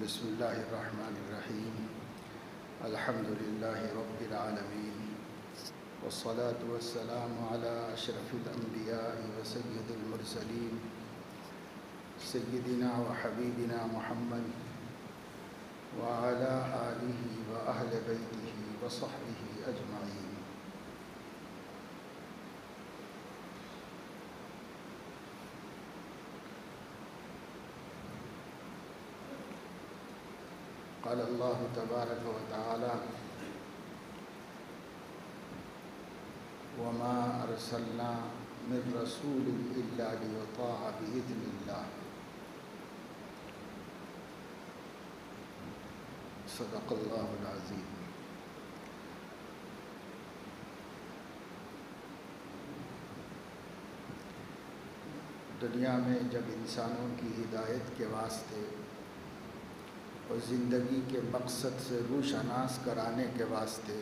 بسم اللہ الرحمن الرحیم الحمد للہ رب العالمین والصلاة والسلام علی اشرف الانبیاء وسید المرسلین سیدنا وحبیبنا محمد وعلی آلہ واہل بیتہ وصحبہ اجمعین۔ قال اللہ تبارک و تعالی وما ارسلنا من رسول الا لیطاع باذن اللہ۔ صدق اللہ العظیم۔ دنیا میں جب انسانوں کی ہدایت کے واسطے اور زندگی کے مقصد سے روشناس کرانے کے واسطے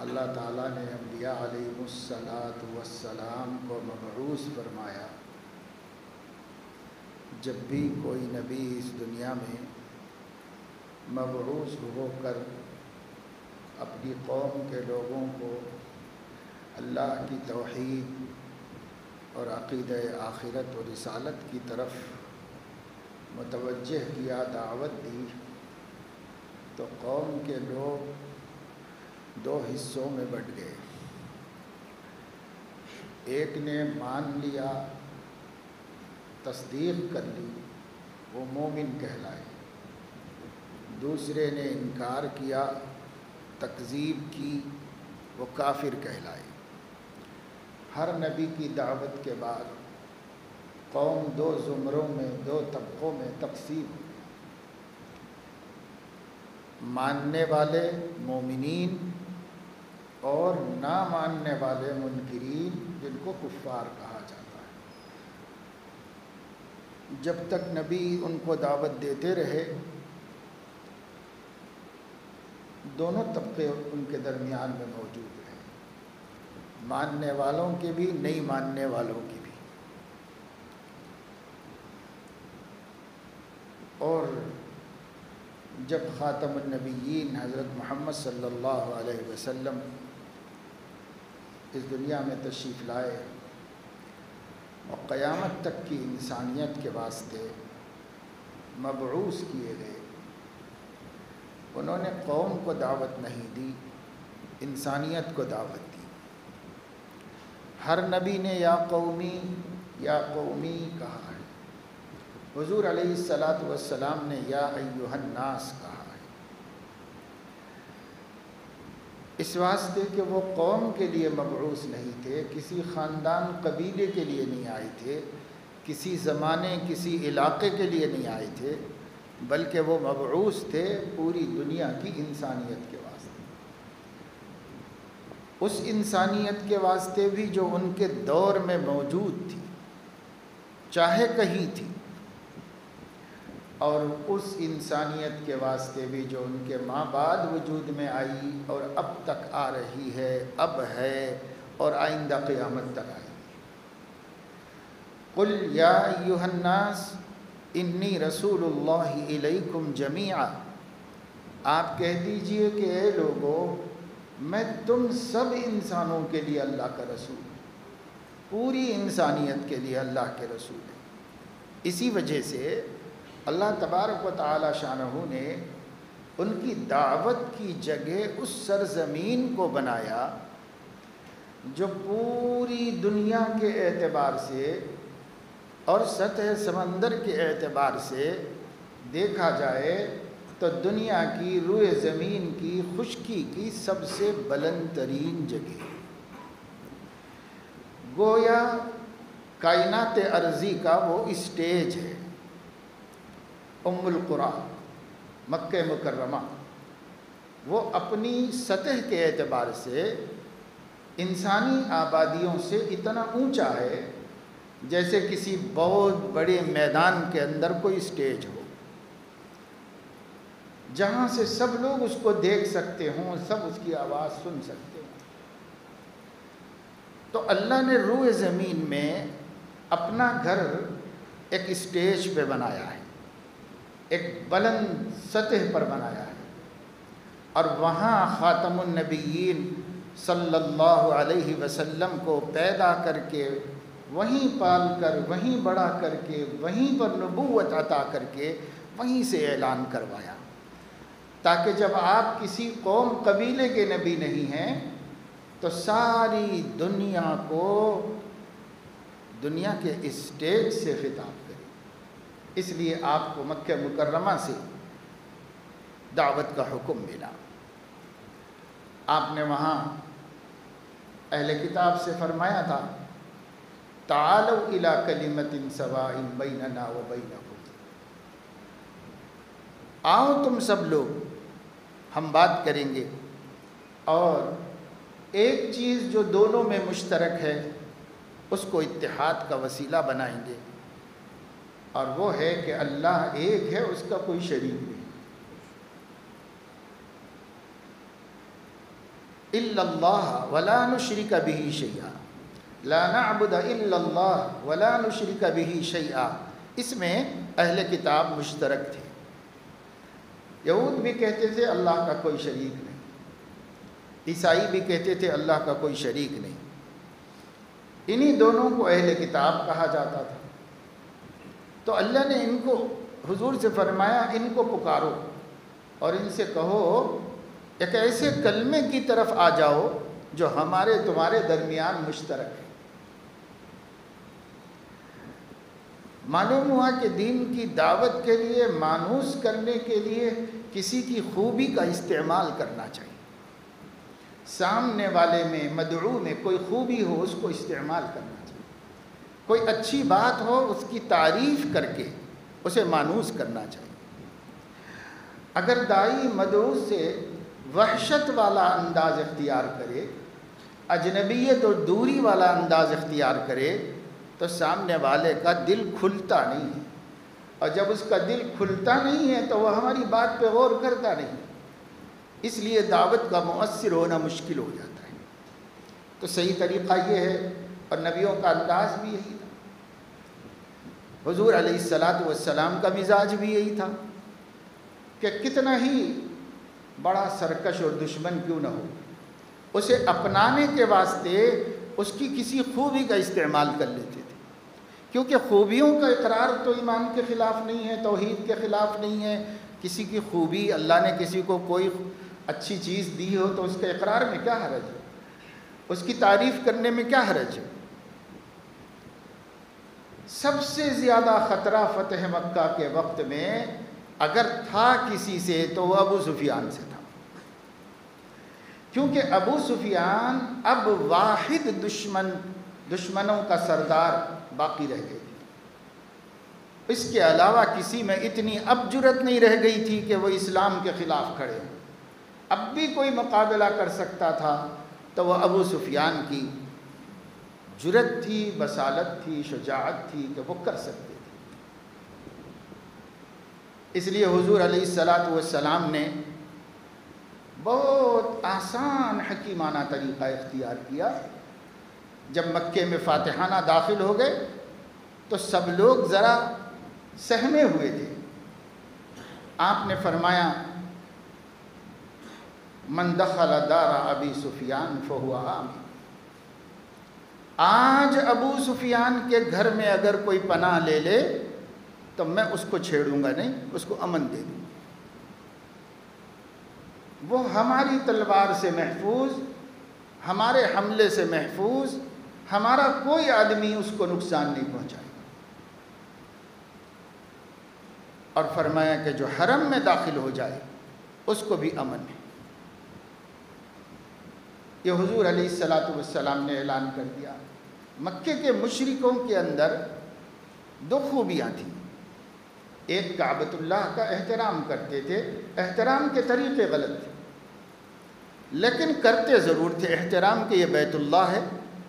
اللہ تعالیٰ نے انبیاء علیہم السلام کو مبعوث فرمایا، جب بھی کوئی نبی اس دنیا میں مبعوث ہو کر اپنی قوم کے لوگوں کو اللہ کی توحید اور عقیدہ آخرت و رسالت کی طرف متوجہ کیا، دعوت دی، تو قوم کے لوگ دو حصوں میں بٹ گئے۔ ایک نے مان لیا، تصدیق کر لی، وہ مومن کہلائے۔ دوسرے نے انکار کیا، تکذیب کی، وہ کافر کہلائے۔ ہر نبی کی دعوت کے بعد قوم دو زمروں میں، دو طبقوں میں تقسیم ہوئی۔ ماننے والے مومنین اور نہ ماننے والے منکرین، جن کو کفار کہا جاتا ہے۔ جب تک نبی ان کو دعوت دیتے رہے، دونوں طبقے ان کے درمیان میں موجود رہے، ماننے والوں کے بھی، نہیں ماننے والوں کی بھی۔ اور جب خاتم النبیین حضرت محمد صلی اللہ علیہ وسلم اس دنیا میں تشریف لائے اور قیامت تک کی انسانیت کے واسطے مبعوث کیے گئے، انہوں نے قوم کو دعوت نہیں دی، انسانیت کو دعوت دی۔ ہر نبی نے یا قومی کہا ہے۔ حضور علیہ السلام نے یا ایھا الناس کہا ہے، اس واسطے کہ وہ قوم کے لیے مبعوث نہیں تھے، کسی خاندان قبیلے کے لیے نہیں آئے تھے، کسی زمانے کسی علاقے کے لیے نہیں آئے تھے، بلکہ وہ مبعوث تھے پوری دنیا کی انسانیت کے واسطے۔ اس انسانیت کے واسطے بھی جو ان کے دور میں موجود تھی، چاہے کہیں تھی، اور اس انسانیت کے واسطے بھی جو ان کے ماں بعد وجود میں آئی اور اب تک آ رہی ہے، اب ہے اور آئندہ قیامت تک آئے گی۔ قل یا ایھا الناس انی رسول اللہ الیکم جمیعا، آپ کہہ دیجئے کہ اے لوگو، میں تم سب انسانوں کے لیے اللہ کا رسول ہوں، پوری انسانیت کے لیے اللہ کے رسول ہیں۔ اسی وجہ سے اللہ تبارک و تعالی شانہ نے ان کی دعوت کی جگہ اس سرزمین کو بنایا جو پوری دنیا کے اعتبار سے اور سطح سمندر کے اعتبار سے دیکھا جائے تو دنیا کی روئے زمین کی خشکی کی سب سے بلند ترین جگہ، گویا کائنات ارضی کا وہ اسٹیج ہے۔ ام القریٰ مکہ مکرمہ، وہ اپنی سطح کے اعتبار سے انسانی آبادیوں سے اتنا اونچا ہے جیسے کسی بہت بڑے میدان کے اندر کوئی اسٹیج ہو، جہاں سے سب لوگ اس کو دیکھ سکتے ہوں، سب اس کی آواز سن سکتے ہوں۔ تو اللہ نے روئے زمین میں اپنا گھر ایک اسٹیج پہ بنایا ہے، ایک بلند سطح پر بنایا ہے، اور وہاں خاتم النبیین صلی اللہ علیہ وسلم کو پیدا کر کے وہیں پال کر وہیں بڑا کر کے وہیں پر نبوت عطا کر کے وہیں سے اعلان کروایا، تاکہ جب آپ کسی قوم قبیلے کے نبی نہیں ہیں تو ساری دنیا کو دنیا کے اسٹیج سے خطاب کریں۔ اس لیے آپ کو مکہ مکرمہ سے دعوت کا حکم ملا۔ آپ نے وہاں اہل کتاب سے فرمایا تھا تعالوا الی کلمۃ سواء بیننا و بینکم، آؤ تم سب لوگ ہم بات کریں گے اور ایک چیز جو دونوں میں مشترک ہے اس کو اتحاد کا وسیلہ بنائیں گے، اور وہ ہے کہ اللہ ایک ہے، اس کا کوئی شریک نہیں۔ الا اللہ ولا نشرک بہ شیئا، لا نعبد الا اللہ ولا نشرک بہ شیئا، اس میں اہل کتاب مشترک تھے۔ یہود بھی کہتے تھے اللہ کا کوئی شریک نہیں، عیسائی بھی کہتے تھے اللہ کا کوئی شریک نہیں، انہی دونوں کو اہل کتاب کہا جاتا تھا۔ تو اللہ نے ان کو حضور سے فرمایا ان کو پکارو اور ان سے کہو ایک ایسے کلمے کی طرف آ جاؤ جو ہمارے تمہارے درمیان مشترک ہے۔ معلوم ہوا کہ دین کی دعوت کے لیے مانوس کرنے کے لیے کسی کی خوبی کا استعمال کرنا چاہیے۔ سامنے والے میں مدعو میں کوئی خوبی ہو اس کو استعمال کرنا چاہیے، کوئی اچھی بات ہو اس کی تعریف کر کے اسے مانوس کرنا چاہیے۔ اگر داعی مدعو سے وحشت والا انداز اختیار کرے، اجنبیت اور دوری والا انداز اختیار کرے تو سامنے والے کا دل کھلتا نہیں ہے، اور جب اس کا دل کھلتا نہیں ہے تو وہ ہماری بات پہ غور کرتا نہیں، اس لیے دعوت کا مؤثر ہونا مشکل ہو جاتا ہے۔ تو صحیح طریقہ یہ ہے، اور نبیوں کا انداز بھی یہی تھا، حضور علیہ السلام کا مزاج بھی یہی تھا کہ کتنا ہی بڑا سرکش اور دشمن کیوں نہ ہو، اسے اپنانے کے واسطے اس کی کسی خوبی کا استعمال کر لیتے تھے، کیونکہ خوبیوں کا اقرار تو ایمان کے خلاف نہیں ہے، توحید کے خلاف نہیں ہے۔ کسی کی خوبی، اللہ نے کسی کو کوئی اچھی چیز دی ہو تو اس کے اقرار میں کیا حرج ہے، اس کی تعریف کرنے میں کیا حرج ہے۔ سب سے زیادہ خطرہ فتح مکہ کے وقت میں اگر تھا کسی سے تو وہ ابو سفیان سے تھا، کیونکہ ابو سفیان اب واحد دشمنوں کا سردار باقی رہ گئے، اس کے علاوہ کسی میں اتنی اب جرأت نہیں رہ گئی تھی کہ وہ اسلام کے خلاف کھڑے ہوں۔ اب بھی کوئی مقابلہ کر سکتا تھا تو وہ ابو سفیان کی جرأت تھی، بصالت تھی، شجاعت تھی کہ وہ کر سکتے تھے۔ اس لیے حضور علیہ السلام نے بہت آسان حکیمانہ طریقہ اختیار کیا۔ جب مکے میں فاتحانہ داخل ہو گئے تو سب لوگ ذرا سہمے ہوئے تھے۔ آپ نے فرمایا من دخل دار ابی سفیان فہو آمن، آج ابو سفیان کے گھر میں اگر کوئی پناہ لے لے تو میں اس کو چھیڑوں گا نہیں، اس کو امن دے دوں۔ وہ ہماری تلوار سے محفوظ، ہمارے حملے سے محفوظ، ہمارا کوئی آدمی اس کو نقصان نہیں پہنچائے گا۔ اور فرمایا کہ جو حرم میں داخل ہو جائے اس کو بھی امن ہے۔ یہ حضور علیہ السلام نے اعلان کر دیا۔ مکے کے مشرکوں کے اندر دو خوبیاں تھیں، ایک کعبۃ اللہ کا احترام کرتے تھے، احترام کے طریقے غلط تھے لیکن کرتے ضرور تھے احترام کہ یہ بیت اللہ ہے،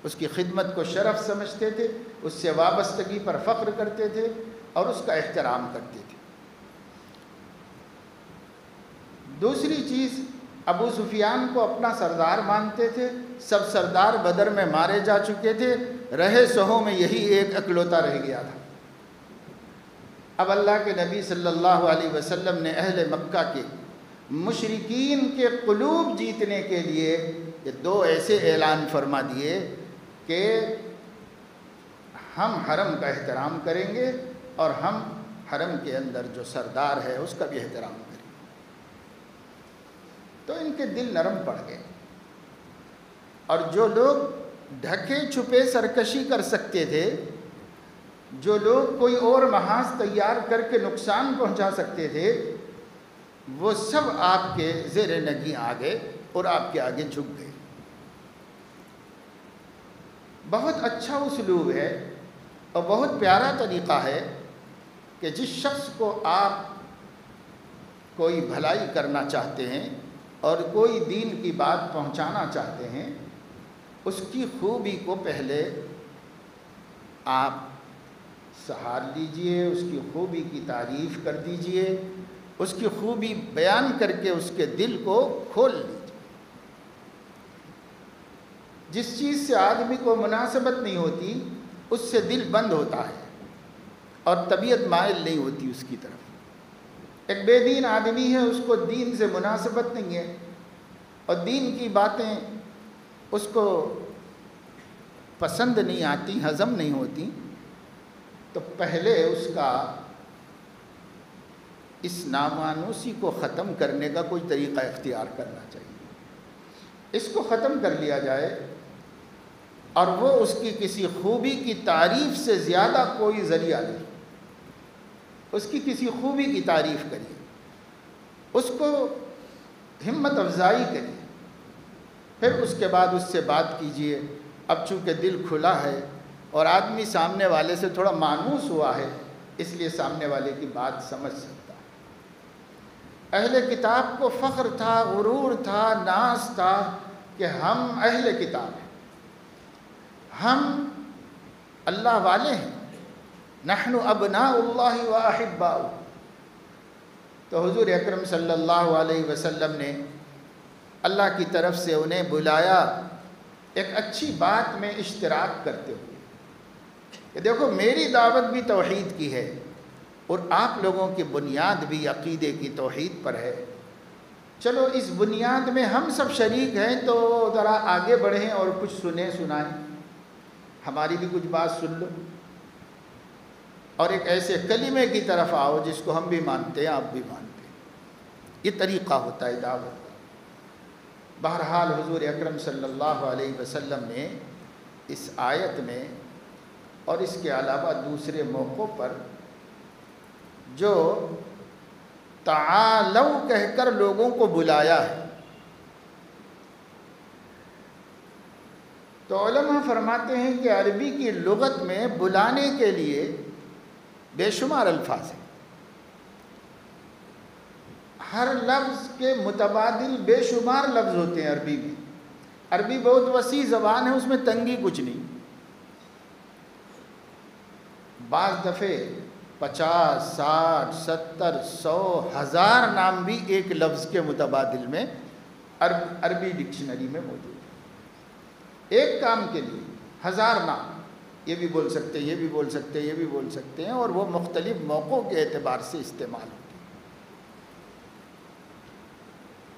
اس کی خدمت کو شرف سمجھتے تھے، اس سے وابستگی پر فخر کرتے تھے اور اس کا احترام کرتے تھے۔ دوسری چیز، ابو سفیان کو اپنا سردار مانتے تھے، سب سردار بدر میں مارے جا چکے تھے، رہے سہوں میں یہی ایک اکلوتا رہ گیا تھا۔ اب اللہ کے نبی صلی اللہ علیہ وسلم نے اہل مکہ کے مشرکین کے قلوب جیتنے کے لیے یہ دو ایسے اعلان فرما دیے کہ ہم حرم کا احترام کریں گے اور ہم حرم کے اندر جو سردار ہے اس کا بھی احترام کریں گے۔ تو ان کے دل نرم پڑ گئے، اور جو لوگ ڈھکے چھپے سرکشی کر سکتے تھے، جو لوگ کوئی اور محاذ تیار کر کے نقصان پہنچا سکتے تھے، وہ سب آپ کے زیر نگیں آ گئے اور آپ کے آگے جھک گئے۔ بہت اچھا اسلوب ہے اور بہت پیارا طریقہ ہے کہ جس شخص کو آپ کوئی بھلائی کرنا چاہتے ہیں اور کوئی دین کی بات پہنچانا چاہتے ہیں، اس کی خوبی کو پہلے آپ سہار لیجئے، اس کی خوبی کی تعریف کر دیجئے، اس کی خوبی بیان کر کے اس کے دل کو کھول لیجئے۔ جس چیز سے آدمی کو مناسبت نہیں ہوتی اس سے دل بند ہوتا ہے اور طبیعت مائل نہیں ہوتی اس کی طرف۔ ایک بے دین آدمی ہے، اس کو دین سے مناسبت نہیں ہے اور دین کی باتیں اس کو پسند نہیں آتی، ہضم نہیں ہوتی، تو پہلے اس کا اس نامانوسی کو ختم کرنے کا کوئی طریقہ اختیار کرنا چاہیے۔ اس کو ختم کر لیا جائے اور وہ اس کی کسی خوبی کی تعریف سے زیادہ کوئی ذریعہ نہیں، اس کی کسی خوبی کی تعریف کریے، اس کو ہمت افزائی کریے، پھر اس کے بعد اس سے بات کیجئے۔ اب چونکہ دل کھلا ہے اور آدمی سامنے والے سے تھوڑا مانوس ہوا ہے، اس لیے سامنے والے کی بات سمجھ سکتا ہے۔ اہل کتاب کو فخر تھا، غرور تھا، ناز تھا کہ ہم اہل کتاب ہیں، ہم اللہ والے ہیں، نحن ابناء اللہ و احباؤہ۔ تو حضور اکرم صلی اللہ علیہ وسلم نے اللہ کی طرف سے انہیں بلایا ایک اچھی بات میں اشتراک کرتے ہوئے کہ دیکھو میری دعوت بھی توحید کی ہے اور آپ لوگوں کی بنیاد بھی عقیدے کی توحید پر ہے، چلو اس بنیاد میں ہم سب شریک ہیں، تو ذرا آگے بڑھیں اور کچھ سنیں سنائیں، ہماری بھی کچھ بات سن لو اور ایک ایسے کلمے کی طرف آؤ جس کو ہم بھی مانتے ہیں، آپ بھی مانتے ہیں۔ یہ طریقہ ہوتا ہے دعوت کا۔ بہرحال حضور اکرم صلی اللہ علیہ وسلم نے اس آیت میں اور اس کے علاوہ دوسرے موقعوں پر جو تعالو کہہ کر لوگوں کو بلایا ہے، تو علماء فرماتے ہیں کہ عربی کی لغت میں بلانے کے لیے بے شمار الفاظ ہیں، ہر لفظ کے متبادل بے شمار لفظ ہوتے ہیں عربی میں۔ عربی بہت وسیع زبان ہے، اس میں تنگی کچھ نہیں۔ بعض دفعے 50، 60، 70، 100، 1000 نام بھی ایک لفظ کے متبادل میں عربی ڈکشنری میں موجود ہے۔ ایک کام کے لیے 1000 نام، یہ بھی بول سکتے ہیں، یہ بھی بول سکتے ہیں، یہ بھی بول سکتے ہیں، اور وہ مختلف موقعوں کے اعتبار سے استعمال ہوتے ہیں۔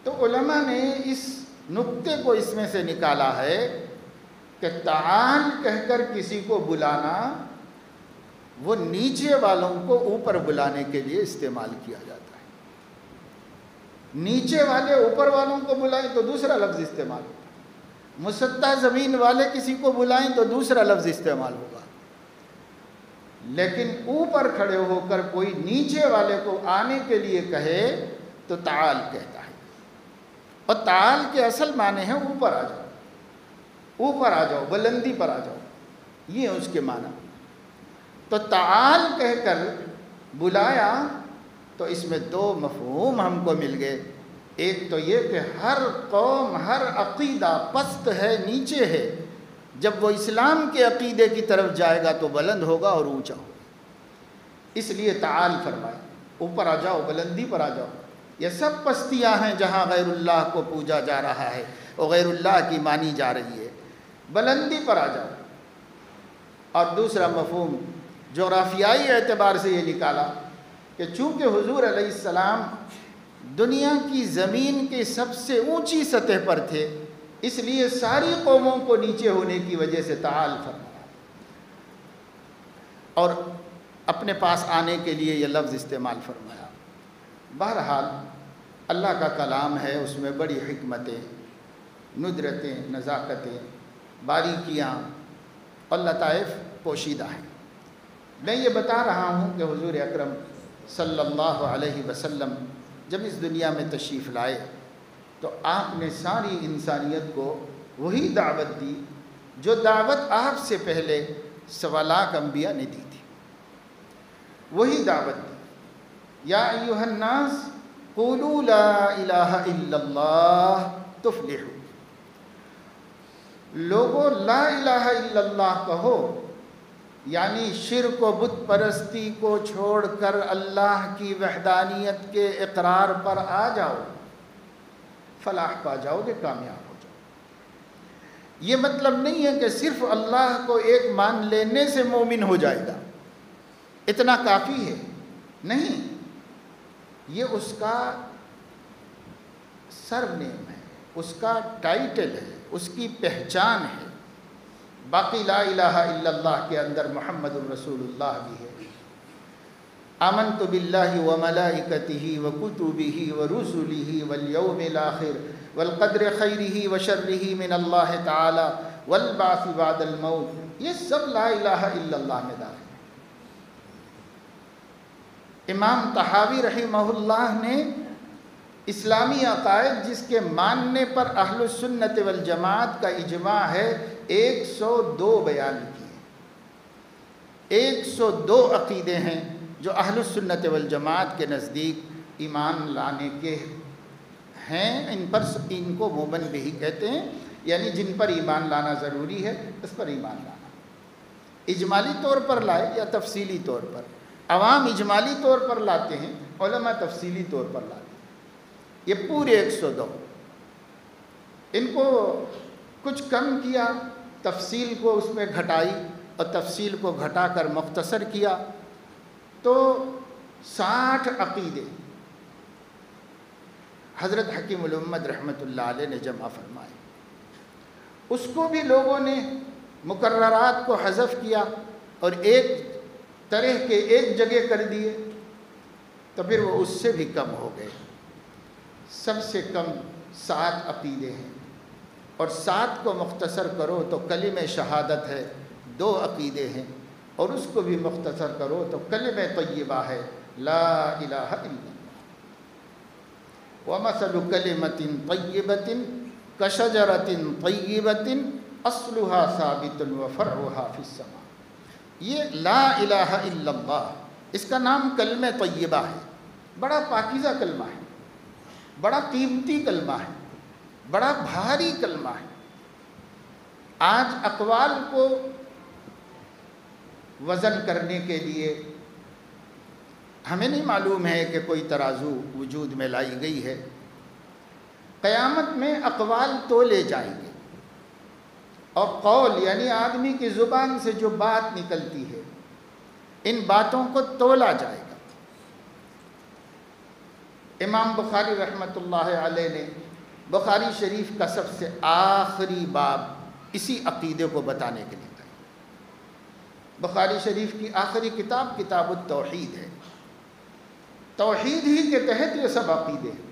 تو علماء نے اس نقطے کو اس میں سے نکالا ہے کہ تعال کہہ کر کسی کو بلانا وہ نیچے والوں کو اوپر بلانے کے لیے استعمال کیا جاتا ہے۔ نیچے والے اوپر والوں کو بلائیں تو دوسرا لفظ استعمال ہوگا، مسطح زمین والے کسی کو بلائیں تو دوسرا لفظ استعمال ہوگا، لیکن اوپر کھڑے ہو کر کوئی نیچے والے کو آنے کے لیے کہے تو تعال کہتا ہے۔ اور تعال کے اصل معنی ہیں اوپر آ جاؤ، اوپر آ جاؤ، بلندی پر آ جاؤ، یہ ہے اس کے معنی۔ تو تعال کہہ کر بلایا تو اس میں دو مفہوم ہم کو مل گئے۔ ایک تو یہ کہ ہر قوم، ہر عقیدہ پست ہے، نیچے ہے، جب وہ اسلام کے عقیدے کی طرف جائے گا تو بلند ہوگا اور اونچا ہوگا، اس لیے تعال فرمائے، اوپر آ جاؤ، بلندی پر آ جاؤ۔ یہ سب پستیاں ہیں جہاں غیر اللہ کو پوجا جا رہا ہے اور غیر اللہ کی مانی جا رہی ہے، بلندی پر آ جاؤ۔ اور دوسرا مفہوم جغرافیائی اعتبار سے یہ نکالا کہ چونکہ حضور علیہ السلام دنیا کی زمین کے سب سے اونچی سطح پر تھے، اس لیے ساری قوموں کو نیچے ہونے کی وجہ سے تعال فرمایا، اور اپنے پاس آنے کے لیے یہ لفظ استعمال فرمایا۔ بہرحال اللہ کا کلام ہے، اس میں بڑی حکمتیں، ندرتیں، نزاکتیں، باریکیاں اور لطائف پوشیدہ ہیں۔ میں یہ بتا رہا ہوں کہ حضور اکرم صلی اللہ علیہ وسلم جب اس دنیا میں تشریف لائے تو آپ نے ساری انسانیت کو وہی دعوت دی جو دعوت آپ سے پہلے 1.25 لاکھ انبیاء نے دی تھی، وہی دعوت دی۔ یا ایھا الناس قولوا لا الہ الا اللہ تفلحوا، لوگوں لا الہ الا اللہ کہو، یعنی شرک و بت پرستی کو چھوڑ کر اللہ کی وحدانیت کے اقرار پر آ جاؤ، فلاح پا جاؤ گے، کامیاب ہو جاؤ۔ یہ مطلب نہیں ہے کہ صرف اللہ کو ایک مان لینے سے مومن ہو جائے گا، اتنا کافی ہے، نہیں، یہ اس کا سر نیم ہے، اس کا ٹائٹل ہے، اس کی پہچان ہے۔ باقی لا الہ الا اللہ کے اندر محمد الرسول اللہ بھی ہے۔ آمنت باللہ وملائکتہ وکتبہ ورسلہ والیوم الآخر والقدر خیرہ وشرہ من اللہ تعالی والبعث بعد الموت، یہ سب لا الہ الا اللہ میں داخل ہے۔ امام طحاوی رحمہ اللہ نے اسلامی عقائد جس کے ماننے پر اہل السنت والجماعت کا اجماع ہے 102 بیان کیے۔ 102 عقیدے ہیں جو اہل السنت والجماعت کے نزدیک ایمان لانے کے ہیں، ان کو مومن بھی کہتے ہیں، یعنی جن پر ایمان لانا ضروری ہے اس پر ایمان لانا، اجمالی طور پر لائے یا تفصیلی طور پر۔ عوام اجمالی طور پر لاتے ہیں، علماء تفصیلی طور پر لاتے ہیں۔ یہ پورے 102، ان کو کچھ کم کیا، تفصیل کو اس میں گھٹائی اور تفصیل کو گھٹا کر مختصر کیا، تو 60 عقیدے حضرت حکیم الامت رحمۃ اللہ علیہ نے جمع فرمائے۔ اس کو بھی لوگوں نے مقررات کو حذف کیا اور ایک طرح کے ایک جگہ کر دیے، تو پھر وہ اس سے بھی کم ہو گئے۔ سب سے کم 7 عقیدے ہیں، اور 7 کو مختصر کرو تو کلمہ شہادت ہے، 2 عقیدے ہیں، اور اس کو بھی مختصر کرو تو کلمہ طیبہ ہے، لا الہ الا اللہ۔ وَمَثَلُ كَلِمَةٍ طَيِّبَةٍ كَشَجَرَةٍ طَيِّبَةٍ أَصْلُهَا ثَابِتٌ وَفَرْعُهَا فِي السَّمَاءِ۔ یہ لا الہ الا اللہ، اس کا نام کلمہ طیبہ ہے، بڑا پاکیزہ کلمہ ہے، بڑا قیمتی کلمہ ہے، بڑا بھاری کلمہ ہے۔ آج اقوال کو وزن کرنے کے لیے ہمیں نہیں معلوم ہے کہ کوئی ترازو وجود میں لائی گئی ہے۔ قیامت میں اقوال تولے جائیں گے، اور قول یعنی آدمی کی زبان سے جو بات نکلتی ہے، ان باتوں کو تولا جائے گا۔ امام بخاری رحمۃ اللہ علیہ نے بخاری شریف کا سب سے آخری باب اسی عقیدے کو بتانے کے لیے کہا۔ بخاری شریف کی آخری کتاب کتاب التوحید ہے، توحید ہی کے تحت یہ سب عقیدے ہیں۔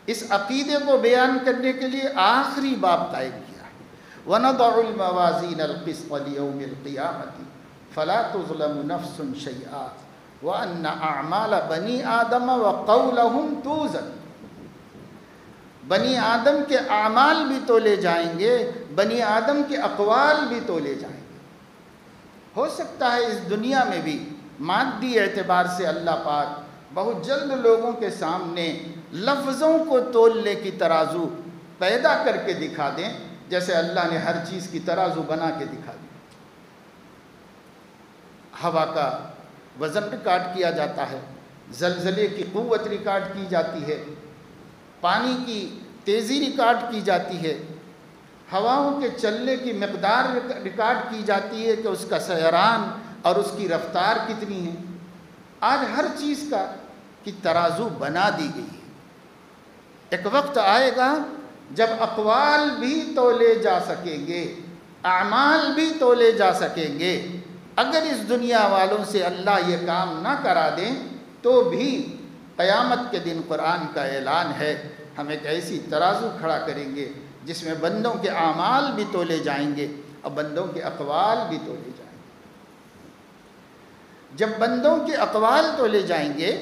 اس عقیدے کو بیان کرنے کے لیے آخری باب قائم کیا ہے، وَنَضَعُ الْمَوَازِينَ الْقِسْطَ لِيَوْمِ الْقِيَامَةِ فَلَا تُظْلَمُ نَفْسٌ شَيْئًا وَأَنَّ أَعْمَالَ بَنِي آدَمَ وَقَوْلَهُمْ تُوزَنُ۔ بنی آدم کے اعمال بھی تولے جائیں گے، بنی آدم کے اقوال بھی تولے جائیں گے۔ ہو سکتا ہے اس دنیا میں بھی مادی اعتبار سے اللہ پاک بہت جلد لوگوں کے سامنے لفظوں کو تولنے کی ترازو پیدا کر کے دکھا دیں، جیسے اللہ نے ہر چیز کی ترازو بنا کے دکھا دی۔ ہوا کا وزن ریکارڈ کیا جاتا ہے، زلزلے کی قوت ریکارڈ کی جاتی ہے، پانی کی تیزی ریکارڈ کی جاتی ہے، ہواؤں کے چلنے کی مقدار ریکارڈ کی جاتی ہے کہ اس کا سیران اور اس کی رفتار کتنی ہے۔ آج ہر چیز کی ترازو بنا دی گئی ہے۔ ایک وقت آئے گا جب اقوال بھی تولے جا سکیں گے، اعمال بھی تولے جا سکیں گے۔ اگر اس دنیا والوں سے اللہ یہ کام نہ کرا دیں تو بھی قیامت کے دن قرآن کا اعلان ہے، ہم ایک ایسی ترازو کھڑا کریں گے جس میں بندوں کے اعمال بھی تولے جائیں گے اور بندوں کے اقوال بھی تولے جائیں گے۔ جب بندوں کے اقوال تولے جائیں گے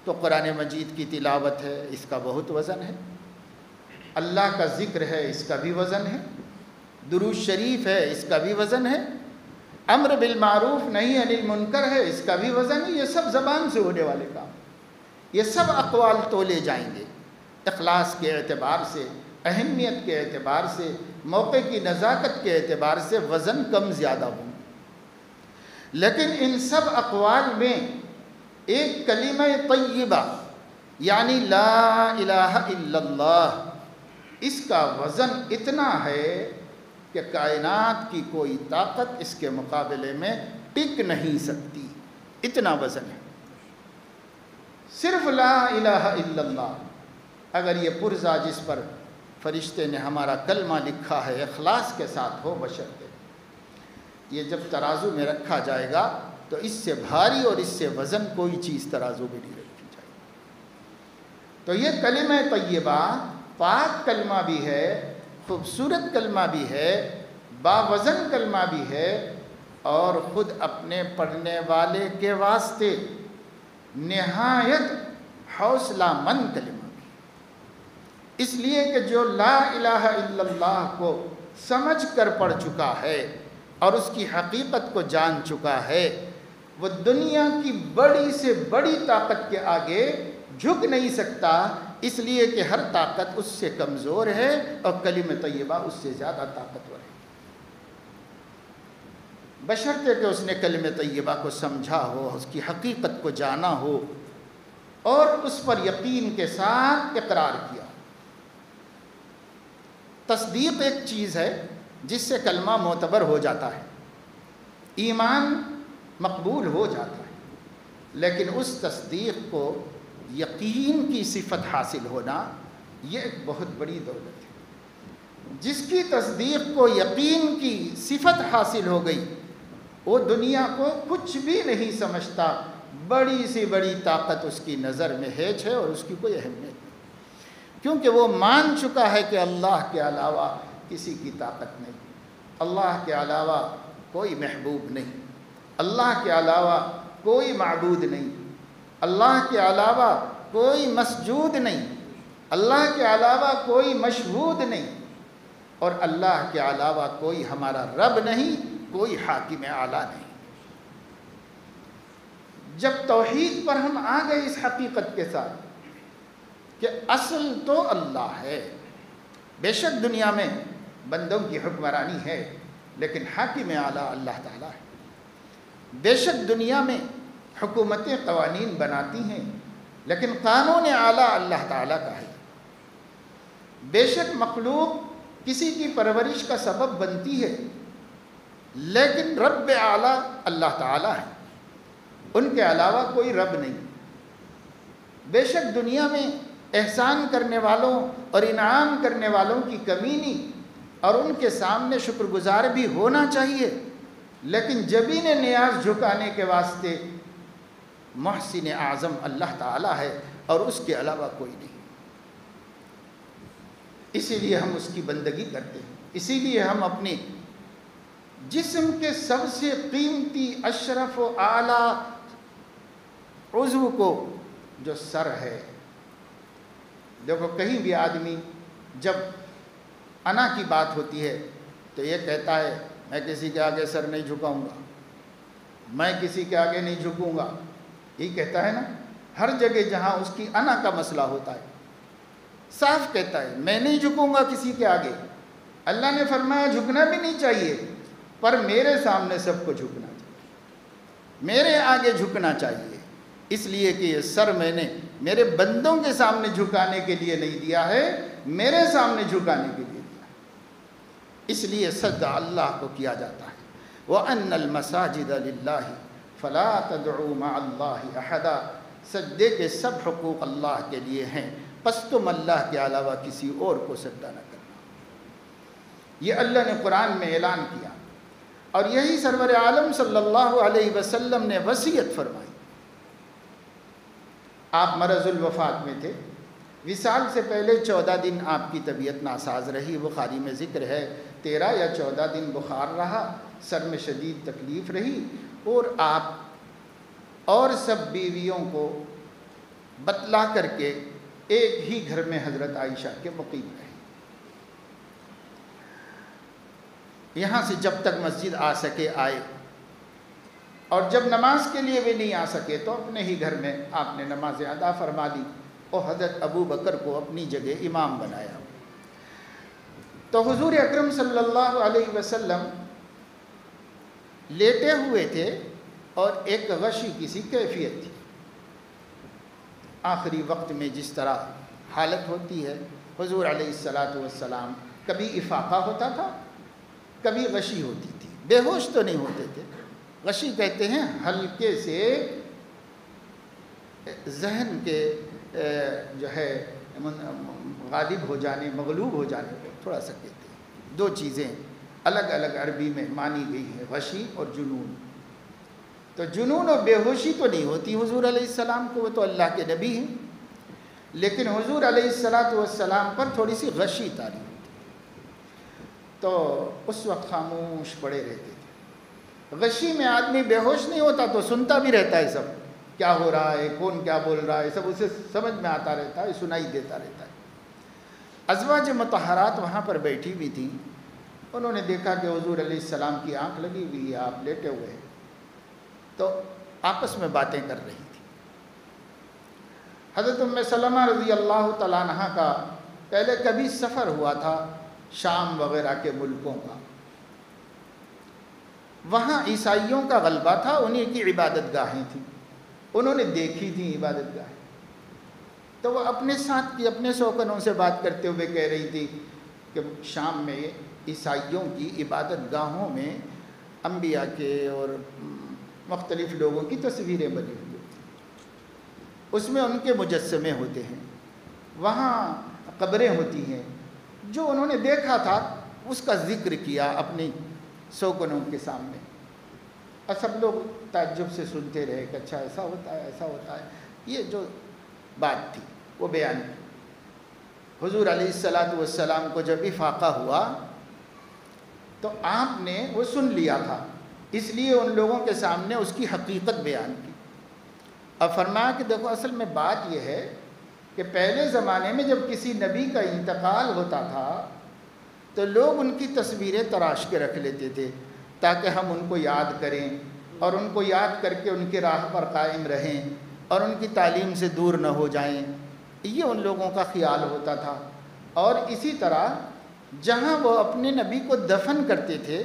تو قرآن مجید کی تلاوت ہے، اس کا بہت وزن ہے، اللہ کا ذکر ہے، اس کا بھی وزن ہے، درود شریف ہے، اس کا بھی وزن ہے، امر بالمعروف نہی عن المنکر ہے، اس کا بھی وزن ہے۔ یہ سب زبان سے ہونے والے کام، یہ سب اقوال تولے جائیں گے۔ اخلاص کے اعتبار سے، اہمیت کے اعتبار سے، موقع کی نزاکت کے اعتبار سے وزن کم زیادہ ہوں، لیکن ان سب اقوال میں ایک کلمہ طیبہ یعنی لا الہ الا اللہ، اس کا وزن اتنا ہے کہ کائنات کی کوئی طاقت اس کے مقابلے میں ٹک نہیں سکتی، اتنا وزن ہے۔ صرف لا الہ الا اللہ، اگر یہ پرزہ جس پر فرشتے نے ہمارا کلمہ لکھا ہے اخلاص کے ساتھ ہو بشرطے، یہ جب ترازو میں رکھا جائے گا تو اس سے بھاری اور اس سے وزن کوئی چیز ترازو میں نہیں رکھی جائے گی۔ تو یہ کلمہ طیبہ پاک کلمہ بھی ہے، خوبصورت کلمہ بھی ہے، باوزن کلمہ بھی ہے، اور خود اپنے پڑھنے والے کے واسطے نہایت حوصلہ مند کلمہ بھی، اس لیے کہ جو لا الہ الا اللہ کو سمجھ کر پڑھ چکا ہے اور اس کی حقیقت کو جان چکا ہے، وہ دنیا کی بڑی سے بڑی طاقت کے آگے جھک نہیں سکتا، اس لیے کہ ہر طاقت اس سے کمزور ہے اور کلمہ طیبہ اس سے زیادہ طاقتور ہے، بشرطے کہ اس نے کلمہ طیبہ کو سمجھا ہو، اس کی حقیقت کو جانا ہو اور اس پر یقین کے ساتھ اقرار کیا۔ تصدیق ایک چیز ہے جس سے کلمہ معتبر ہو جاتا ہے، ایمان مقبول ہو جاتا ہے، لیکن اس تصدیق کو یقین کی صفت حاصل ہونا یہ ایک بہت بڑی دولت ہے۔ جس کی تصدیق کو یقین کی صفت حاصل ہو گئی وہ دنیا کو کچھ بھی نہیں سمجھتا، بڑی سی بڑی طاقت اس کی نظر میں ہیچ ہے اور اس کی کوئی اہمیت نہیں، کیونکہ وہ مان چکا ہے کہ اللہ کے علاوہ کسی کی طاقت نہیں، اللہ کے علاوہ کوئی محبوب نہیں، اللہ کے علاوہ کوئی معبود نہیں، اللہ کے علاوہ کوئی مسجود نہیں، اللہ کے علاوہ کوئی مشہود نہیں، اور اللہ کے علاوہ کوئی ہمارا رب نہیں، کوئی حاکم اعلیٰ نہیں۔ جب توحید پر ہم آ گئے اس حقیقت کے ساتھ کہ اصل تو اللہ ہے، بے شک دنیا میں بندوں کی حکمرانی ہے لیکن حاکم اعلیٰ اللہ تعالیٰ ہے، بے شک دنیا میں حکومتیں قوانین بناتی ہیں لیکن قانون اعلیٰ اللہ تعالیٰ کا ہے، بے شک مخلوق کسی کی پرورش کا سبب بنتی ہے لیکن رب اعلیٰ اللہ تعالیٰ ہے، ان کے علاوہ کوئی رب نہیں، بے شک دنیا میں احسان کرنے والوں اور انعام کرنے والوں کی کمی نہیں، اور ان کے سامنے شکر گزار بھی ہونا چاہیے، لیکن جبین نیاز جھکانے کے واسطے محسن اعظم اللہ تعالیٰ ہے اور اس کے علاوہ کوئی نہیں، اسی لیے ہم اس کی بندگی کرتے ہیں، اسی لیے ہم اپنے جسم کے سب سے قیمتی اشرف و اعلیٰ عضو کو جو سر ہے، دیکھو کہیں بھی آدمی جب انا کی بات ہوتی ہے تو یہ کہتا ہے میں کسی کے آگے سر نہیں جھکاؤں گا، میں کسی کے آگے نہیں جھکوں گا، یہی کہتا ہے نا، ہر جگہ جہاں اس کی انا کا مسئلہ ہوتا ہے صاف کہتا ہے میں نہیں جھکوں گا کسی کے آگے۔ اللہ نے فرمایا جھکنا بھی نہیں چاہیے، پر میرے سامنے سب کو جھکنا چاہیے، میرے آگے جھکنا چاہیے، اس لیے کہ یہ سر میں نے میرے بندوں کے سامنے جھکانے کے لیے نہیں دیا ہے، میرے سامنے جھکانے کے لیے دیا ہے، اس لیے سجدہ اللہ کو کیا جاتا ہے۔ وَأَنَّ الْمَسَاجِدَ لِلَّهِ فلا تدعوا مع اللہ احدا، سجدے کے سب حقوق اللہ کے لیے ہیں، پس تم اللہ کے علاوہ کسی اور کو سجدہ نہ کرنا۔ یہ اللہ نے قرآن میں اعلان کیا، اور یہی سرور عالم صلی اللہ علیہ وسلم نے وصیت فرمائی۔ آپ مرض الوفات میں تھے، وصال سے پہلے 14 دن آپ کی طبیعت ناساز رہی، بخاری میں ذکر ہے 13 یا 14 دن بخار رہا، سر میں شدید تکلیف رہی، اور آپ اور سب بیویوں کو بتلا کر کے ایک ہی گھر میں حضرت عائشہ کے مقیم رہے۔ یہاں سے جب تک مسجد آ سکے آئے، اور جب نماز کے لیے بھی نہیں آ سکے تو اپنے ہی گھر میں آپ نے نماز ادا فرما لی، اور حضرت ابو بکر کو اپنی جگہ امام بنایا۔ تو حضور اکرم صلی اللہ علیہ وسلم لیٹے ہوئے تھے، اور ایک غشی کسی کیفیت تھی۔ آخری وقت میں جس طرح حالت ہوتی ہے، حضور علیہ السلام کبھی افاقہ ہوتا تھا، کبھی غشی ہوتی تھی، بے ہوش تو نہیں ہوتے تھے۔ غشی کہتے ہیں ہلکے سے ذہن کے جو ہے غالب ہو جانے، مغلوب ہو جانے کو تھوڑا سا کہتے ہیں۔ دو چیزیں الگ الگ عربی میں مانی گئی ہیں، غشی اور جنون۔ تو جنون اور بے ہوشی تو نہیں ہوتی حضور علیہ السلام کو، وہ تو اللہ کے نبی ہیں، لیکن حضور علیہ السلام پر تھوڑی سی غشی طاری ہوتی، تو اس وقت خاموش پڑے رہتے تھے۔ غشی میں آدمی بے ہوش نہیں ہوتا تو سنتا بھی رہتا ہے، سب کیا ہو رہا ہے، کون کیا بول رہا ہے، سب اسے سمجھ میں آتا رہتا ہے، سنائی دیتا رہتا ہے۔ ازواج مطہرات وہاں پر بیٹھی ہوئی تھیں، انہوں نے دیکھا کہ حضور علیہ السلام کی آنکھ لگی ہوئی ہے، آپ لیٹے ہوئے ہیں، تو آپس میں باتیں کر رہی تھی۔ حضرت ام سلمہ رضی اللہ تعالیٰ عنہ کا پہلے کبھی سفر ہوا تھا شام وغیرہ کے ملکوں کا، وہاں عیسائیوں کا غلبہ تھا، انہیں کی عبادت گاہیں تھیں، انہوں نے دیکھی تھیں عبادت گاہیں، تو وہ اپنے ساتھ کی اپنے سوکنوں سے بات کرتے ہوئے کہہ رہی تھی کہ شام میں عیسائیوں کی عبادت گاہوں میں انبیاء کے اور مختلف لوگوں کی تصویریں بنی ہوئی ہوتی ہیں، اس میں ان کے مجسمے ہوتے ہیں، وہاں قبریں ہوتی ہیں۔ جو انہوں نے دیکھا تھا اس کا ذکر کیا اپنی سوکنوں کے سامنے، اور سب لوگ تعجب سے سنتے رہے کہ اچھا ایسا ہوتا ہے، ایسا ہوتا ہے۔ یہ جو بات تھی وہ بیان کی۔ حضور علیہ السلام کو جب افاقہ ہوا تو آپ نے وہ سن لیا تھا، اس لیے ان لوگوں کے سامنے اس کی حقیقت بیان کی، اور فرمایا کہ دیکھو اصل میں بات یہ ہے کہ پہلے زمانے میں جب کسی نبی کا انتقال ہوتا تھا تو لوگ ان کی تصویریں تراش کے رکھ لیتے تھے تاکہ ہم ان کو یاد کریں، اور ان کو یاد کر کے ان کے راہ پر قائم رہیں اور ان کی تعلیم سے دور نہ ہو جائیں، یہ ان لوگوں کا خیال ہوتا تھا۔ اور اسی طرح جہاں وہ اپنے نبی کو دفن کرتے تھے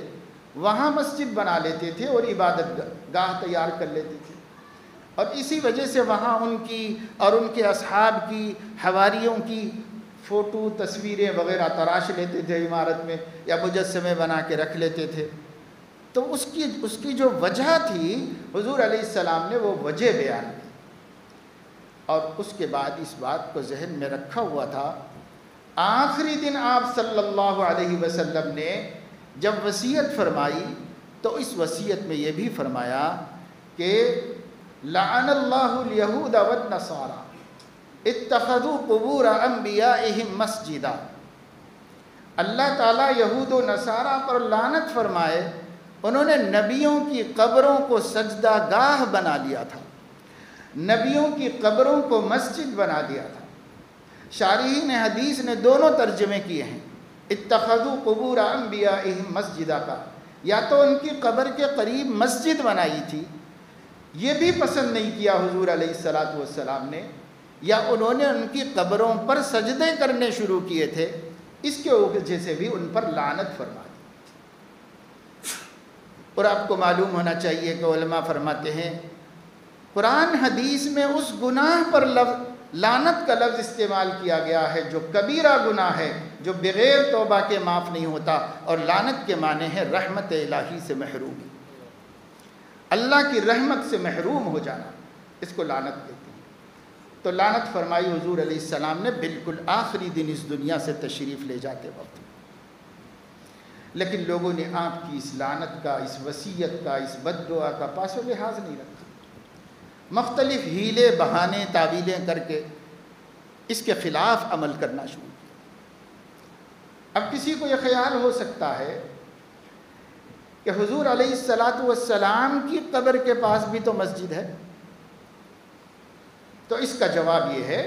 وہاں مسجد بنا لیتے تھے اور عبادت گاہ تیار کر لیتے تھے، اور اسی وجہ سے وہاں ان کی اور ان کے اصحاب کی، حواریوں کی فوٹو تصویریں وغیرہ تراش لیتے تھے عمارت میں، یا مجسمے بنا کے رکھ لیتے تھے۔ تو اس کی جو وجہ تھی حضور علیہ السلام نے وہ وجہ بیان کی، اور اس کے بعد اس بات کو ذہن میں رکھا ہوا تھا۔ آخری دن آپ صلی اللہ علیہ وسلم نے جب وصیت فرمائی تو اس وصیت میں یہ بھی فرمایا کہ لعن اللہ الیہود والنصارى اتخذوا قبور انبیائہم مسجدا، اللہ تعالیٰ یہود و نصارہ پر لعنت فرمائے، انہوں نے نبیوں کی قبروں کو سجدہ گاہ بنا لیا تھا، نبیوں کی قبروں کو مسجد بنا دیا تھا۔ شارحین حدیث نے دونوں ترجمے کیے ہیں، اتخذوا قبور انبیائہم مسجدہ کا، یا تو ان کی قبر کے قریب مسجد بنائی تھی، یہ بھی پسند نہیں کیا حضور علیہ السلام نے، یا انہوں نے ان کی قبروں پر سجدے کرنے شروع کیے تھے، اس کے وجہ سے بھی ان پر لعنت فرما دی۔ اور آپ کو معلوم ہونا چاہیے کہ علماء فرماتے ہیں قرآن حدیث میں اس گناہ پر لعنت کا لفظ استعمال کیا گیا ہے جو کبیرہ گناہ ہے، جو بغیر توبہ کے معاف نہیں ہوتا، اور لعنت کے معنی ہے رحمت الہی سے محرومی۔ اللہ کی رحمت سے محروم ہو جانا، اس کو لعنت کہتے ہیں۔ تو لعنت فرمائی حضور علیہ السلام نے بالکل آخری دن اس دنیا سے تشریف لے جاتے وقت، لیکن لوگوں نے آپ کی اس لعنت کا، اس وصیت کا، اس بد دعا کا پاس و لحاظ نہیں رکھا، مختلف ہیلے بہانے تعویلیں کر کے اس کے خلاف عمل کرنا شروع کیا۔ اب کسی کو یہ خیال ہو سکتا ہے کہ حضور علیہ السلام کی قبر کے پاس بھی تو مسجد ہے، تو اس کا جواب یہ ہے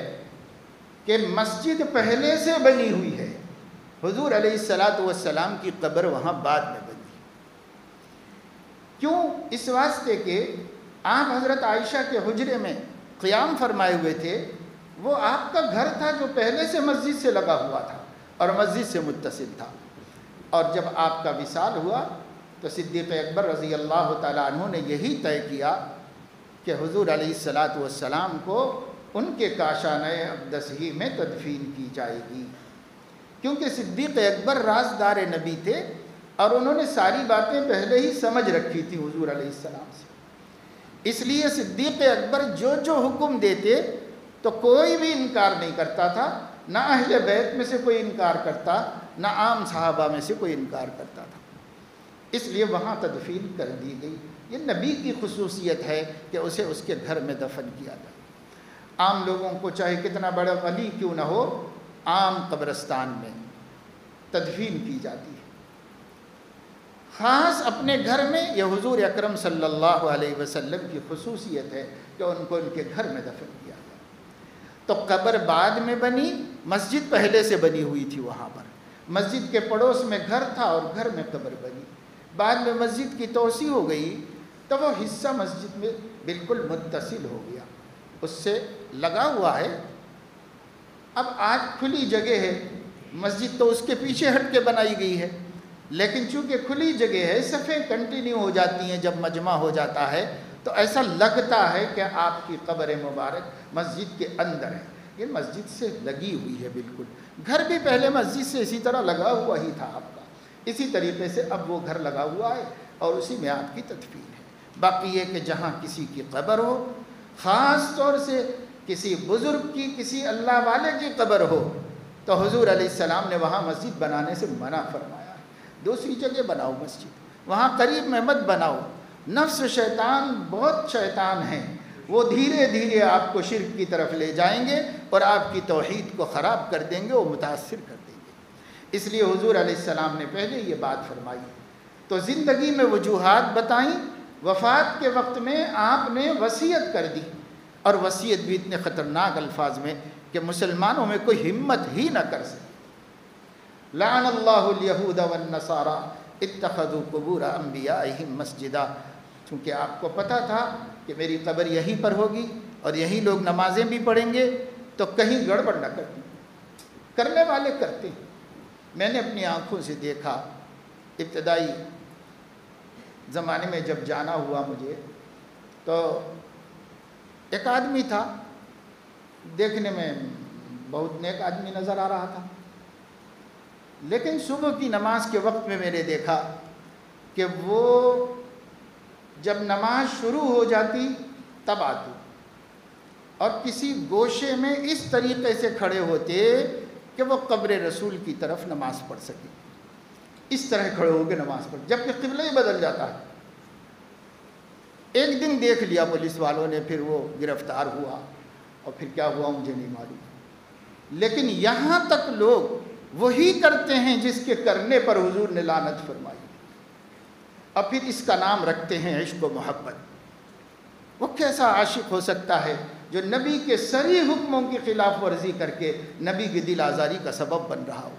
کہ مسجد پہلے سے بنی ہوئی ہے، حضور علیہ السلام کی قبر وہاں بعد میں بنی۔ کیوں؟ اس واسطے کہ آپ حضرت عائشہ کے حجرے میں قیام فرمائے ہوئے تھے، وہ آپ کا گھر تھا جو پہلے سے مسجد سے لگا ہوا تھا اور مسجد سے متصل تھا، اور جب آپ کا وصال ہوا تو صدیق اکبر رضی اللہ تعالیٰ عنہ نے یہی طے کیا کہ حضور علیہ السلام کو ان کے کاشانہ اقدس ہی میں تدفین کی جائے گی، کیونکہ صدیق اکبر رازدار نبی تھے اور انہوں نے ساری باتیں پہلے ہی سمجھ رکھی تھی حضور علیہ السلام سے۔ اس لیے صدیق اکبر جو حکم دیتے تو کوئی بھی انکار نہیں کرتا تھا، نہ اہل بیت میں سے کوئی انکار کرتا، نہ عام صحابہ میں سے کوئی انکار کرتا تھا، اس لیے وہاں تدفین کر دی گئی۔ یہ نبی کی خصوصیت ہے کہ اسے اس کے گھر میں دفن کیا جائے۔ عام لوگوں کو چاہے کتنا بڑا ولی کیوں نہ ہو، عام قبرستان میں تدفین کی جاتی ہے، خاص اپنے گھر میں یہ حضور اکرم صلی اللہ علیہ وسلم کی خصوصیت ہے کہ ان کو ان کے گھر میں دفن کیا جائے۔ تو قبر بعد میں بنی، مسجد پہلے سے بنی ہوئی تھی، وہاں پر مسجد کے پڑوس میں گھر تھا اور گھر میں قبر بنی، بعد میں مسجد کی توسیع ہو گئی تو وہ حصہ مسجد میں بالکل متصل ہو گیا، اس سے لگا ہوا ہے۔ اب آج کھلی جگہ ہے، مسجد تو اس کے پیچھے ہٹ کے بنائی گئی ہے، لیکن چونکہ کھلی جگہ ہے، صفیں کنٹینیو ہو جاتی ہیں، جب مجمع ہو جاتا ہے تو ایسا لگتا ہے کہ آپ کی قبر مبارک مسجد کے اندر ہے۔ یہ مسجد سے لگی ہوئی ہے بالکل، گھر بھی پہلے مسجد سے اسی طرح لگا ہوا ہی تھا آپ کا، اسی طریقے سے اب وہ گھر لگا ہوا ہے اور اسی میں آپ کی تدفین ہے۔ باقی یہ کہ جہاں کسی کی قبر ہو، خاص طور سے کسی بزرگ کی، کسی اللہ والے کی قبر ہو، تو حضور علیہ السلام نے وہاں مسجد بنانے سے منع فرمایا ہے۔ دوسری جگہ بناؤ مسجد، وہاں قریب میں مت بناؤ، نفس شیطان بہت شیطان ہیں، وہ دھیرے دھیرے آپ کو شرک کی طرف لے جائیں گے اور آپ کی توحید کو خراب کر دیں گے، وہ متاثر کر دیں گے۔ اس لیے حضور علیہ السلام نے پہلے یہ بات فرمائی، تو زندگی میں وجوہات بتائیں، وفات کے وقت میں آپ نے وصیت کر دی، اور وصیت بھی اتنے خطرناک الفاظ میں کہ مسلمانوں میں کوئی ہمت ہی نہ کر سکے۔ لعن اللہ الیہود والنصارى اتخذوا قبور انبیائہم مسجدا، چونکہ آپ کو پتہ تھا کہ میری قبر یہیں پر ہوگی اور یہیں لوگ نمازیں بھی پڑھیں گے، تو کہیں گڑبڑ نہ کریں، کرنے والے کرتے ہیں۔ میں نے اپنی آنکھوں سے دیکھا، ابتدائی زمانے میں جب جانا ہوا مجھے، تو ایک آدمی تھا، دیکھنے میں بہت نیک آدمی نظر آ رہا تھا، لیکن صبح کی نماز کے وقت میں میں نے دیکھا کہ وہ جب نماز شروع ہو جاتی تب آتی، اور کسی گوشے میں اس طریقے سے کھڑے ہوتے کہ وہ قبر رسول کی طرف نماز پڑھ سکے، اس طرح کھڑے ہو کے نماز پڑھ، جبکہ قبلہ ہی بدل جاتا ہے۔ ایک دن دیکھ لیا پولیس والوں نے، پھر وہ گرفتار ہوا، اور پھر کیا ہوا مجھے نہیں معلوم، لیکن یہاں تک لوگ وہی کرتے ہیں جس کے کرنے پر حضور نے لعنت فرمائی، اور پھر اس کا نام رکھتے ہیں عشق و محبت۔ وہ کیسا عاشق ہو سکتا ہے جو نبی کے صریح حکموں کی خلاف ورزی کر کے نبی کی دل آزاری کا سبب بن رہا ہو؟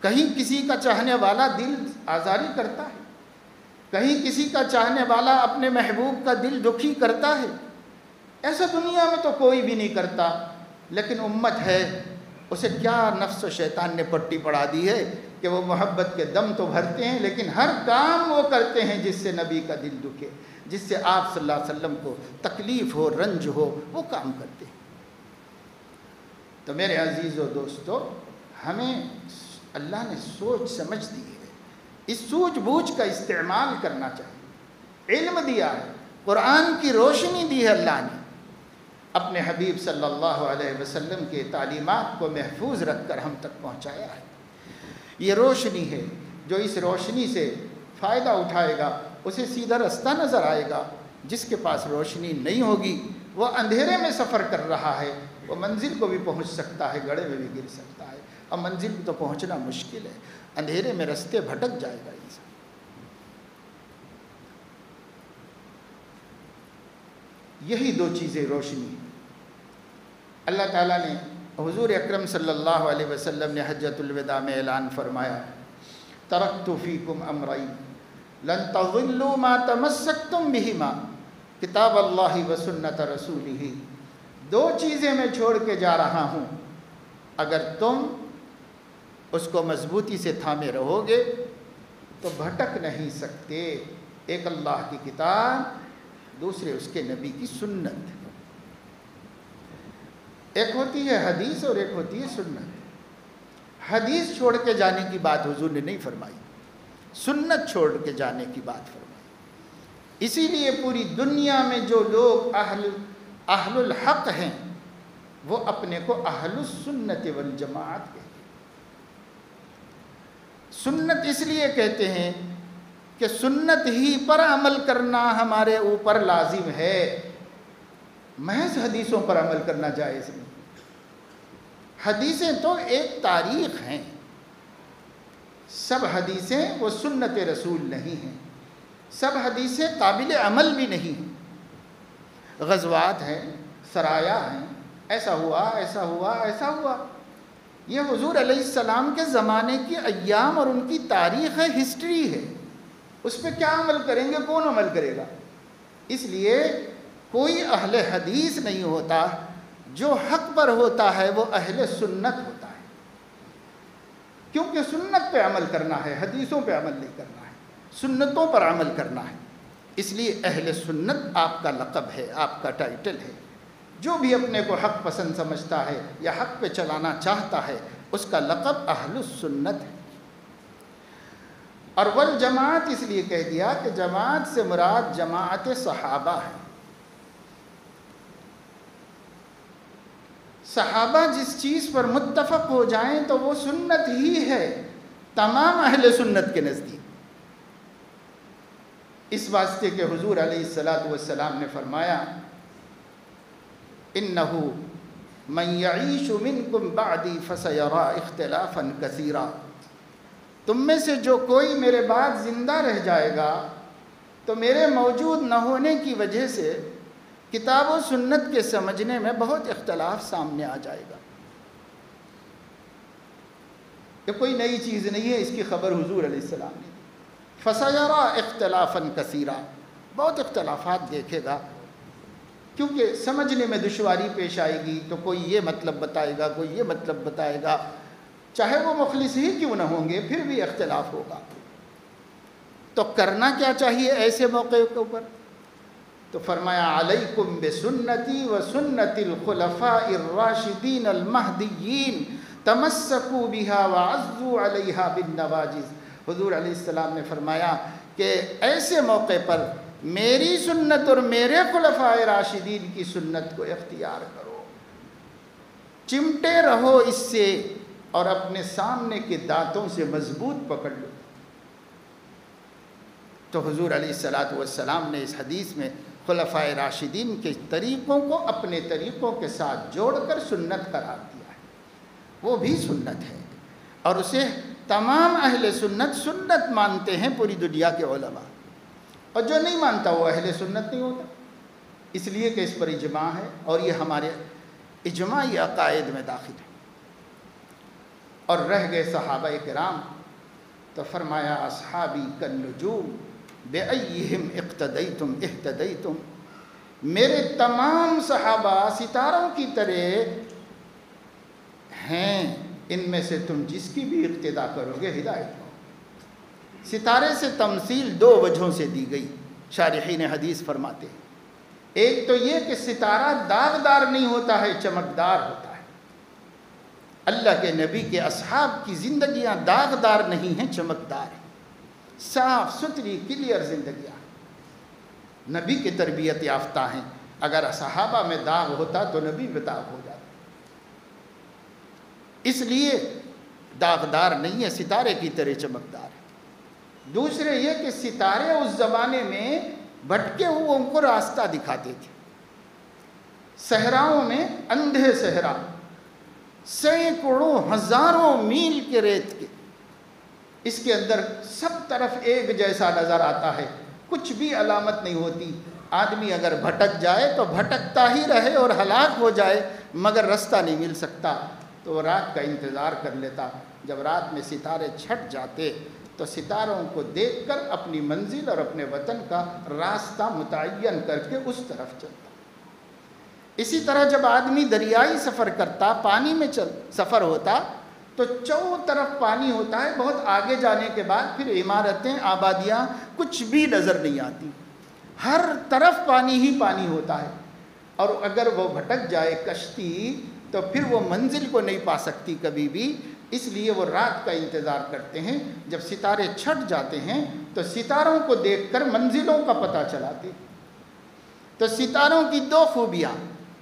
کہیں کسی کا چاہنے والا دل آزاری کرتا ہے، کہیں کسی کا چاہنے والا اپنے محبوب کا دل دکھی کرتا ہے؟ ایسا دنیا میں تو کوئی بھی نہیں کرتا، لیکن امت ہے، اسے کیا نفس و شیطان نے پٹی پڑھا دی ہے کہ وہ محبت کے دم تو بھرتے ہیں، لیکن ہر کام وہ کرتے ہیں جس سے نبی کا دل دکھے، جس سے آپ صلی اللہ علیہ وسلم کو تکلیف ہو، رنج ہو، وہ کام کرتے ہیں۔ تو میرے عزیز و دوستو، ہمیں اللہ نے سوچ سمجھ دی ہے، اس سوچ بوجھ کا استعمال کرنا چاہیے۔ علم دیا ہے، قرآن کی روشنی دی ہے اللہ نے، اپنے حبیب صلی اللہ علیہ وسلم کے تعلیمات کو محفوظ رکھ کر ہم تک پہنچایا ہے۔ یہ روشنی ہے، جو اس روشنی سے فائدہ اٹھائے گا اسے سیدھا رستہ نظر آئے گا۔ جس کے پاس روشنی نہیں ہوگی وہ اندھیرے میں سفر کر رہا ہے، وہ منزل کو بھی پہنچ سکتا ہے، گڑھے میں بھی گر سکتا ہے، اور منزل کو تو پہنچنا مشکل ہے، اندھیرے میں رستے بھٹک جائے گا انسان۔ یہی دو چیزیں روشنی۔ اللہ تعالیٰ نے حضور اکرم صلی اللہ علیہ وسلم نے حجۃ الوداع میں اعلان فرمایا، ترکت فیکم امرین لن تضلوا ما تمسکتم بہما کتاب اللہ و سنت رسولہ، دو چیزیں میں چھوڑ کے جا رہا ہوں، اگر تم اس کو مضبوطی سے تھامے رہو گے تو بھٹک نہیں سکتے۔ ایک اللہ کی کتاب، دوسرے اس کے نبی کی سنت۔ ایک ہوتی ہے حدیث اور ایک ہوتی ہے سنت۔ حدیث چھوڑ کے جانے کی بات حضور نے نہیں فرمائی، سنت چھوڑ کے جانے کی بات فرمائی۔ اسی لیے پوری دنیا میں جو لوگ اہل الحق ہیں وہ اپنے کو اہل السنت والجماعت کہتے ہیں۔ سنت اس لیے کہتے ہیں کہ سنت ہی پر عمل کرنا ہمارے اوپر لازم ہے، محض حدیثوں پر عمل کرنا جائز نہیں۔ حدیثیں تو ایک تاریخ ہیں، سب حدیثیں وہ سنت رسول نہیں ہیں، سب حدیثیں قابل عمل بھی نہیں ہیں۔ غزوات ہیں، سرایا ہیں، ایسا ہوا ایسا ہوا ایسا ہوا، یہ حضور علیہ السلام کے زمانے کی ایام اور ان کی تاریخ ہے، ہسٹری ہے، اس پہ کیا عمل کریں گے، کون عمل کرے گا؟ اس لیے کوئی اہل حدیث نہیں ہوتا، جو حق پر ہوتا ہے وہ اہل سنت ہوتا ہے، کیونکہ سنت پہ عمل کرنا ہے، حدیثوں پہ عمل نہیں کرنا ہے، سنتوں پر عمل کرنا ہے۔ اس لیے اہل سنت آپ کا لقب ہے، آپ کا ٹائٹل ہے۔ جو بھی اپنے کو حق پسند سمجھتا ہے یا حق پہ چلانا چاہتا ہے اس کا لقب اہل السنت ہے۔ اور والجماعت اس لیے کہہ دیا کہ جماعت سے مراد جماعت صحابہ ہے۔ صحابہ جس چیز پر متفق ہو جائیں تو وہ سنت ہی ہے تمام اہل سنت کے نزدیک۔ اس واسطے کہ حضور علیہ السلام نے فرمایا، اِنَّهُ مَنْ يَعِيشُ مِنْكُمْ بَعْدِي فَسَيَرَى اخْتِلَافًا كَثِيرًا، تم میں سے جو کوئی میرے بعد زندہ رہ جائے گا تو میرے موجود نہ ہونے کی وجہ سے کتاب و سنت کے سمجھنے میں بہت اختلاف سامنے آ جائے گا۔ یہ کوئی نئی چیز نہیں ہے، اس کی خبر حضور علیہ السلام نے دی۔ فَسَيَرَى اخْتِلَافًا كَثِيرًا، بہت اختلافات دیکھے گا، کیونکہ سمجھنے میں دشواری پیش آئے گی، تو کوئی یہ مطلب بتائے گا، کوئی یہ مطلب بتائے گا، چاہے وہ مخلص ہی کیوں نہ ہوں گے پھر بھی اختلاف ہوگا۔ تو کرنا کیا چاہیے ایسے موقع کے اوپر؟ تو فرمایا، علیکم بسنتی و سنت الخلفاء الراشدین المہدیین تمسکوا بہا وعضوا علیہا بالنواجذ۔ حضور علیہ السلام نے فرمایا کہ ایسے موقع پر میری سنت اور میرے خلفاء راشدین کی سنت کو اختیار کرو، چمٹے رہو اس سے اور اپنے سامنے کے دانتوں سے مضبوط پکڑ لو۔ تو حضور علیہ السلام نے اس حدیث میں خلفاء راشدین کے طریقوں کو اپنے طریقوں کے ساتھ جوڑ کر سنت قرار دیا ہے، وہ بھی سنت ہے، اور اسے تمام اہل سنت مانتے ہیں پوری دنیا کے علماء، اور جو نہیں مانتا وہ اہل سنت نہیں ہوتا، اس لیے کہ اس پر اجماع ہے، اور یہ ہمارے اجماعی عقائد میں داخل ہے۔ اور رہ گئے صحابہ کرام، تو فرمایا، اصحابی کالنجوم بأیہم اقتدیتم اہتدیتم، میرے تمام صحابہ ستاروں کی طرح ہیں، ان میں سے تم جس کی بھی اقتداء کرو گے ہدایت پاؤ۔ ستارے سے تمثیل دو وجہوں سے دی گئی، شارحین حدیث فرماتے ہیں۔ ایک تو یہ کہ ستارہ داغدار نہیں ہوتا ہے، چمکدار ہوتا ہے۔ اللہ کے نبی کے اصحاب کی زندگیاں داغدار نہیں ہیں، چمکدار ہیں، صاف ستھری کلیئر زندگیاں۔ نبی کی تربیت یافتہ ہیں. اگر صحابہ میں داغ ہوتا تو نبی میں داغ ہو جاتا. اس لیے داغدار نہیں ہے، ستارے کی طرح چمکدار ہے. دوسرے یہ کہ ستارے اس زمانے میں بھٹکے ہوئے ان کو راستہ دکھاتے تھے. صحراؤں میں اندھے صحرا، سینکڑوں ہزاروں میل کے ریت کے، اس کے اندر سب طرف ایک جیسا نظر آتا ہے، کچھ بھی علامت نہیں ہوتی. آدمی اگر بھٹک جائے تو بھٹکتا ہی رہے اور ہلاک ہو جائے، مگر رستہ نہیں مل سکتا تو وہ رات کا انتظار کر لیتا. جب رات میں ستارے چھٹ جاتے تو ستاروں کو دیکھ کر اپنی منزل اور اپنے وطن کا راستہ متعین کر کے اس طرف چلتا. اسی طرح جب آدمی دریائی سفر کرتا، پانی میں سفر ہوتا تو چاروں طرف پانی ہوتا ہے. بہت آگے جانے کے بعد پھر عمارتیں، آبادیاں کچھ بھی نظر نہیں آتی، ہر طرف پانی ہی پانی ہوتا ہے. اور اگر وہ بھٹک جائے کشتی تو پھر وہ منزل کو نہیں پا سکتی کبھی بھی. اس لیے وہ رات کا انتظار کرتے ہیں. جب ستارے چھٹ جاتے ہیں تو ستاروں کو دیکھ کر منزلوں کا پتہ چلاتے. تو ستاروں کی دو خوبیاں،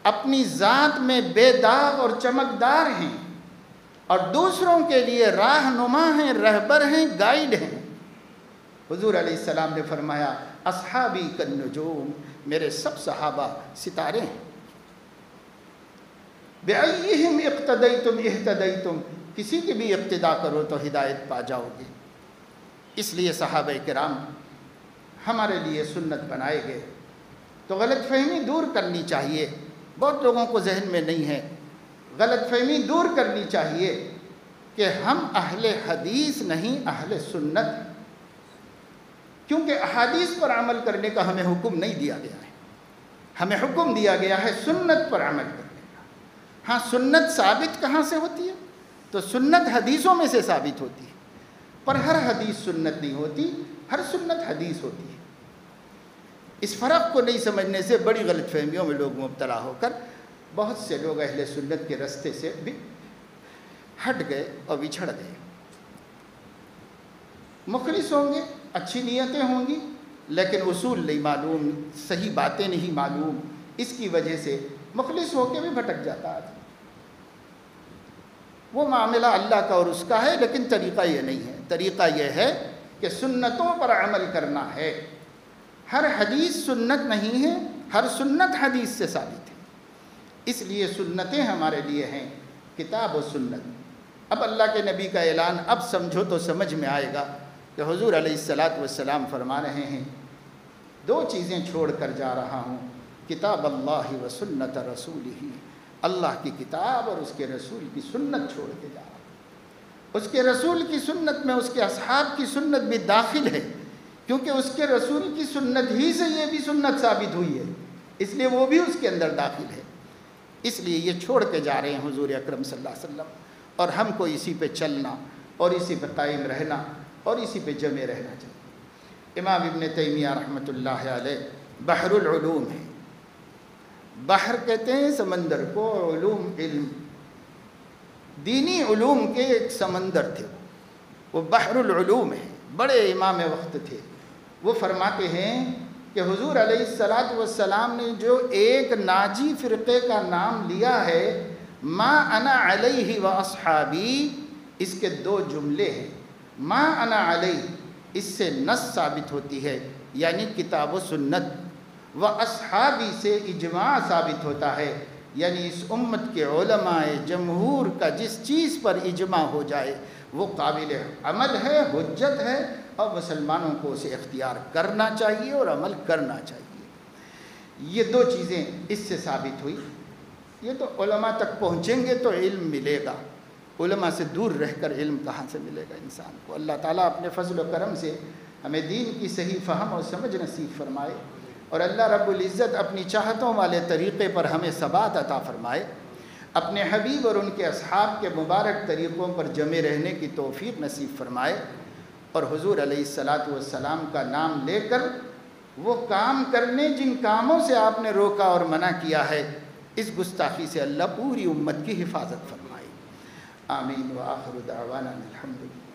اپنی ذات میں بے داغ اور چمکدار ہیں، اور دوسروں کے لیے راہنما ہیں، رہبر ہیں، گائیڈ ہیں. حضور علیہ السلام نے فرمایا اصحابی کالنجوم، میرے سب صحابہ ستارے ہیں. بِأَيِّهِمْ اقْتَدَيْتُمْ اِهْتَدَيْتُمْ، کسی کی بھی اقتدا کرو تو ہدایت پا جاؤ گے. اس لیے صحابہ کرام ہمارے لیے سنت بنائے گئے. تو غلط فہمی دور کرنی چاہیے. بہت لوگوں کو ذہن میں نہیں ہے، غلط فہمی دور کرنی چاہیے کہ ہم اہل حدیث نہیں، اہل سنت ہیں. کیونکہ احادیث پر عمل کرنے کا ہمیں حکم نہیں دیا گیا ہے، ہمیں حکم دیا گیا ہے سنت پر عمل کرنے کا. ہاں، سنت ثابت کہاں سے ہوتی ہے؟ تو سنت حدیثوں میں سے ثابت ہوتی ہے، پر ہر حدیث سنت نہیں ہوتی، ہر سنت حدیث ہوتی ہے. اس فرق کو نہیں سمجھنے سے بڑی غلط فہمیوں میں لوگ مبتلا ہو کر بہت سے لوگ اہل سنت کے راستے سے بھی ہٹ گئے اور بچھڑ گئے. مخلص ہوں گے، اچھی نیتیں ہوں گی، لیکن اصول نہیں معلوم، صحیح باتیں نہیں معلوم، اس کی وجہ سے مخلص ہو کے بھی بھٹک جاتا ہے. وہ معاملہ اللہ کا اور اس کا ہے، لیکن طریقہ یہ نہیں ہے. طریقہ یہ ہے کہ سنتوں پر عمل کرنا ہے. ہر حدیث سنت نہیں ہے، ہر سنت حدیث سے ثابت ہے. اس لیے سنتیں ہمارے لیے ہیں کتاب و سنت. اب اللہ کے نبی کا اعلان اب سمجھو تو سمجھ میں آئے گا کہ حضور علیہ السلام فرما رہے ہیں دو چیزیں چھوڑ کر جا رہا ہوں، کتاب اللہ و سنت رسولہ، اللہ کی کتاب اور اس کے رسول کی سنت چھوڑ کے جا رہا ہوں. اس کے رسول کی سنت میں اس کے اصحاب کی سنت بھی داخل ہے، کیونکہ اس کے رسول کی سنت ہی سے یہ بھی سنت ثابت ہوئی ہے، اس لیے وہ بھی اس کے اندر داخل ہے. اس لیے یہ چھوڑ کے جا رہے ہیں حضور اکرم صلی اللہ علیہ وسلم، اور ہم کو اسی پہ چلنا اور اسی پہ قائم رہنا اور اسی پہ جمع رہنا چاہیے. امام ابن تیمیہ رحمۃ اللہ علیہ بحر العلوم ہے. بحر کہتے ہیں سمندر کو، علوم علم، دینی علوم کے ایک سمندر تھے، وہ بحر العلوم ہے. بڑے امام وقت تھے. وہ فرماتے ہیں کہ حضور علیہ السلام نے جو ایک ناجی فرقے کا نام لیا ہے، ما انا علیہ و اصحابی، اس کے دو جملے ہیں. ما انا علیہ، اس سے نص ثابت ہوتی ہے، یعنی کتاب و سنت، و اصحابی سے اجماع ثابت ہوتا ہے، یعنی اس امت کے علماء جمہور کا جس چیز پر اجماع ہو جائے وہ قابل عمل ہے، حجت ہے، اور مسلمانوں کو اسے اختیار کرنا چاہیے اور عمل کرنا چاہیے. یہ دو چیزیں اس سے ثابت ہوئی. یہ تو علماء تک پہنچیں گے تو علم ملے گا، علماء سے دور رہ کر علم کہاں سے ملے گا انسان کو. اللہ تعالیٰ اپنے فضل و کرم سے ہمیں دین کی صحیح فہم اور سمجھ نصیب فرمائے، اور اللہ رب العزت اپنی چاہتوں والے طریقے پر ہمیں ثبات عطا فرمائے. اپنے حبیب اور ان کے اصحاب کے مبارک طریقوں پر جمع رہنے کی توفیق نصیب فرمائے، اور حضور علیہ السلام کا نام لے کر وہ کام کرنے جن کاموں سے آپ نے روکا اور منع کیا ہے، اس گستاخی سے اللہ پوری امت کی حفاظت فرمائے. آمین. وآخر دعوانا الحمدللہ.